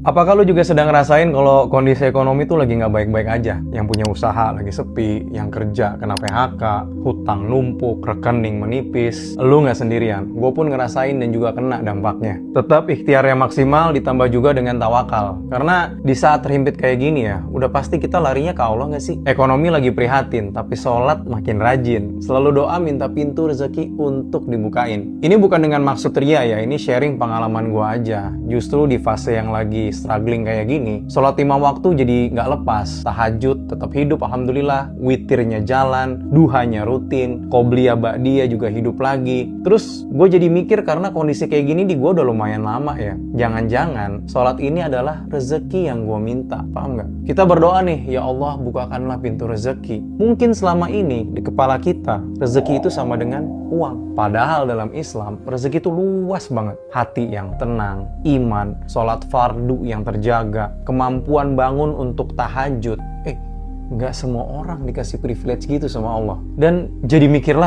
Apakah lu juga sedang ngerasain kalau kondisi ekonomi tuh lagi nggak baik-baik aja? Yang punya usaha lagi sepi, yang kerja kena PHK, hutang numpuk, rekening menipis. Lu nggak sendirian, gue pun ngerasain dan juga kena dampaknya. Tetap ikhtiar yang maksimal ditambah juga dengan tawakal. Karena di saat terhimpit kayak gini ya, udah pasti kita larinya ke Allah nggak sih? Ekonomi lagi prihatin, tapi sholat makin rajin. Selalu doa minta pintu rezeki untuk dibukain. Ini bukan dengan maksud ria ya, ini sharing pengalaman gue aja. Justru di fase yang lagi struggling kayak gini, sholat 5 waktu jadi nggak lepas, tahajud tetap hidup alhamdulillah, witirnya jalan, duhanya rutin, qobliyah ba'diyah juga hidup lagi. Terus gue jadi mikir karena kondisi kayak gini di gue udah lumayan lama ya, jangan-jangan sholat ini adalah rezeki yang gue minta, paham nggak? Kita berdoa nih, ya Allah bukakanlah pintu rezeki. Mungkin selama ini di kepala kita rezeki itu sama dengan uang, padahal dalam Islam rezeki itu luas banget. Hati yang tenang, iman, sholat fardu yang terjaga, kemampuan bangun untuk tahajud. Nggak semua orang dikasih privilege gitu sama Allah. Dan jadi mikir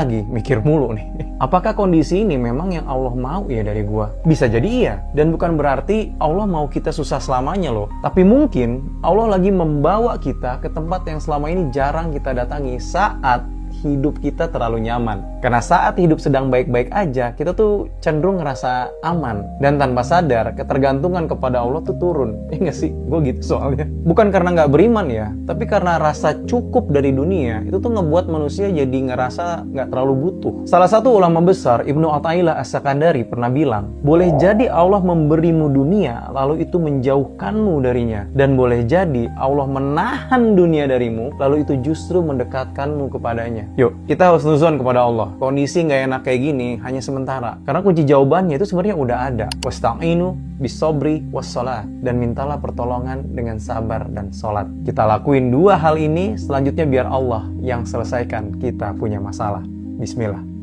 mulu nih. Apakah kondisi ini memang yang Allah mau ya dari gua? Bisa jadi iya. Dan bukan berarti Allah mau kita susah selamanya loh. Tapi mungkin Allah lagi membawa kita ke tempat yang selama ini jarang kita datangi saat hidup kita terlalu nyaman. Karena saat hidup sedang baik-baik aja, kita tuh cenderung ngerasa aman. Dan tanpa sadar, ketergantungan kepada Allah tuh turun. Nggak sih? Gue gitu soalnya. Bukan karena nggak beriman ya, tapi karena rasa cukup dari dunia, itu tuh ngebuat manusia jadi ngerasa nggak terlalu butuh. Salah satu ulama besar, Ibnu Athaillah As-Sakandari pernah bilang, boleh jadi Allah memberimu dunia, lalu itu menjauhkanmu darinya. Dan boleh jadi Allah menahan dunia darimu, lalu itu justru mendekatkanmu kepadanya. Yuk, kita husnuzon kepada Allah. Kondisi nggak enak kayak gini hanya sementara. Karena kunci jawabannya itu sebenarnya udah ada. Wasta'inu bisobri wassalat. Dan mintalah pertolongan dengan sabar dan sholat. Kita lakuin 2 hal ini, selanjutnya biar Allah yang selesaikan kita punya masalah. Bismillah.